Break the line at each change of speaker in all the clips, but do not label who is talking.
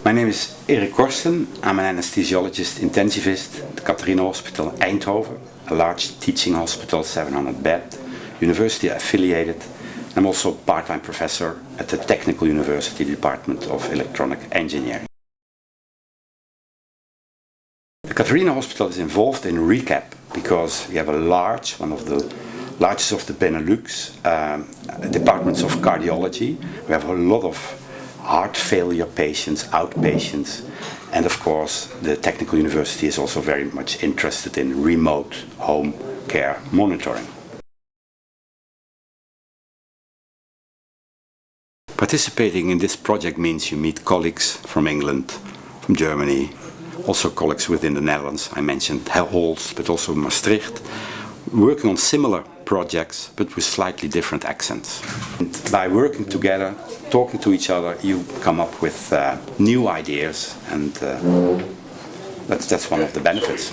My name is Erik Korsten. I'm an anesthesiologist intensivist at the Catherina Hospital in Eindhoven, a large teaching hospital, 700 bed, university affiliated. I'm also a part-time professor at the Technical University Department of Electronic Engineering. The Catherina Hospital is involved in RECAP because we have one of the largest of the Benelux departments of cardiology. We have a lot of heart failure patients, outpatients, and of course the Technical University is also very much interested in remote home care monitoring. Participating in this project means you meet colleagues from England, from Germany, also colleagues within the Netherlands. I mentioned Holst, but also Maastricht, working on similar projects but with slightly different accents. And by working together, talking to each other, you come up with new ideas, and that's one of the benefits.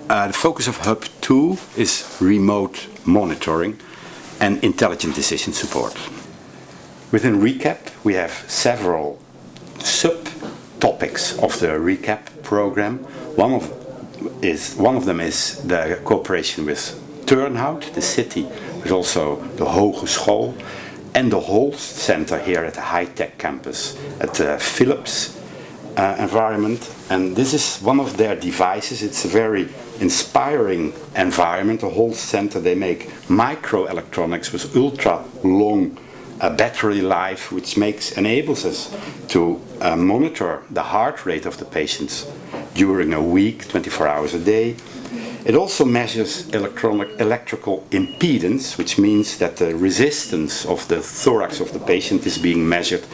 The focus of Hub 2 is remote monitoring and intelligent decision support. Within RECAP we have several sub-topics of the RECAP program. One of them is the cooperation with Turnhout, the city, but also the Hogeschool and the Holst Center here at the high-tech campus at the Philips environment. And this is one of their devices. It's a very inspiring environment. The Holst Center, they make microelectronics with ultra long battery life, which enables us to monitor the heart rate of the patients during a week, 24 hours a day. It also measures electrical impedance, which means that the resistance of the thorax of the patient is being measured,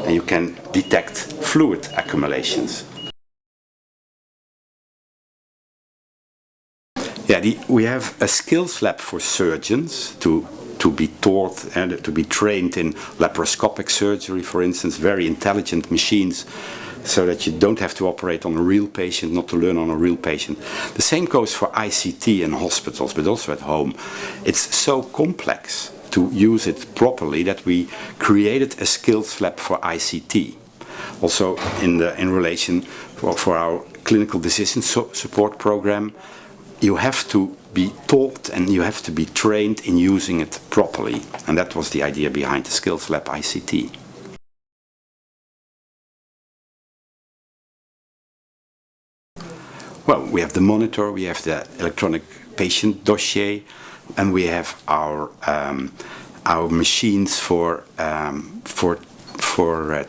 and you can detect fluid accumulations. Yeah, we have a skills lab for surgeons to be taught and to be trained in laparoscopic surgery, for instance, very intelligent machines, so that you don't have to operate on a real patient, not to learn on a real patient. The same goes for ICT in hospitals, but also at home. It's so complex to use it properly that we created a skills lab for ICT. Also in relation for our clinical decision support program, you have to be taught and you have to be trained in using it properly. And that was the idea behind the Skills Lab ICT. Well, we have the monitor, we have the electronic patient dossier, and we have our machines for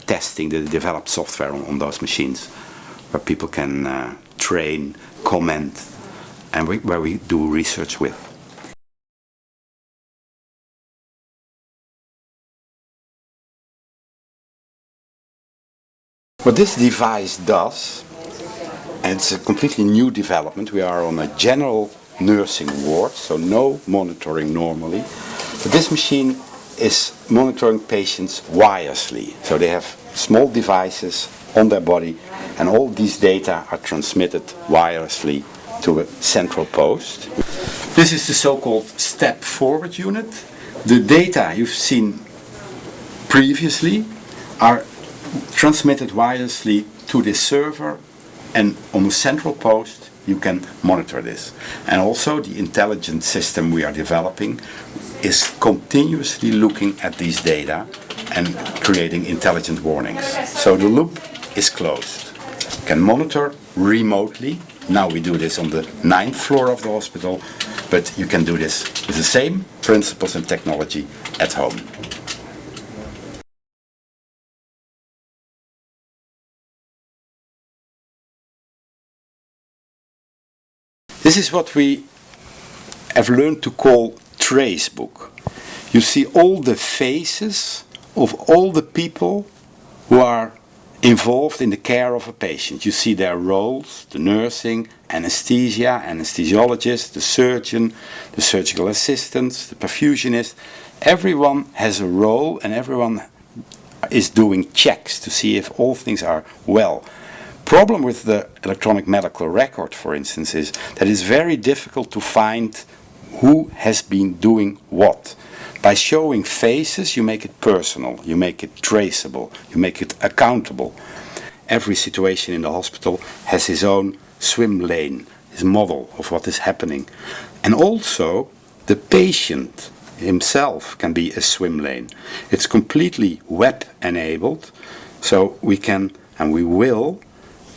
testing the developed software on those machines, where people can train, comment, and where we do research with. What this device does, and it's a completely new development, we are on a general nursing ward, so no monitoring normally, but this machine is monitoring patients wirelessly. So they have small devices on their body, and all these data are transmitted wirelessly to a central post. This is the so-called step forward unit. The data you've seen previously are transmitted wirelessly to this server, and on the central post you can monitor this. And also the intelligent system we are developing is continuously looking at these data and creating intelligent warnings. So the loop is closed. You can monitor remotely. Now we do this on the 9th floor of the hospital, but you can do this with the same principles and technology at home. This is what we have learned to call tracebook. You see all the faces of all the people who are involved in the care of a patient. You see their roles: the nursing, anesthesia, anesthesiologist, the surgeon, the surgical assistants, the perfusionist. Everyone has a role and everyone is doing checks to see if all things are well. Problem with the electronic medical record, for instance, is that it's very difficult to find who has been doing what. By showing faces, you make it personal, you make it traceable, you make it accountable. Every situation in the hospital has his own swim lane, his model of what is happening. And also, the patient himself can be a swim lane. It's completely web-enabled, so we can, and we will,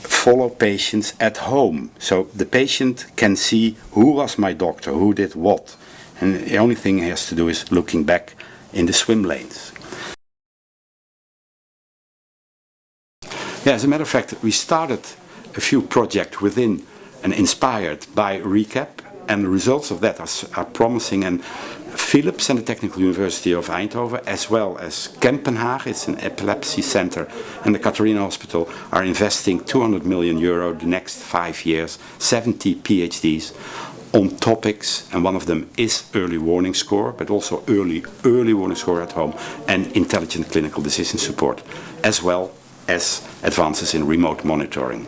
follow patients at home. So the patient can see who was my doctor, who did what. And the only thing he has to do is looking back in the swim lanes. Yeah, as a matter of fact, we started a few projects within and inspired by RECAP, and the results of that are promising. And Philips and the Technical University of Eindhoven, as well as Kempenhagen, it's an epilepsy center, and the Catherina Hospital are investing 200 million euro the next 5 years, 70 PhDs on topics, and one of them is early warning score, but also early warning score at home and intelligent clinical decision support, as well as advances in remote monitoring.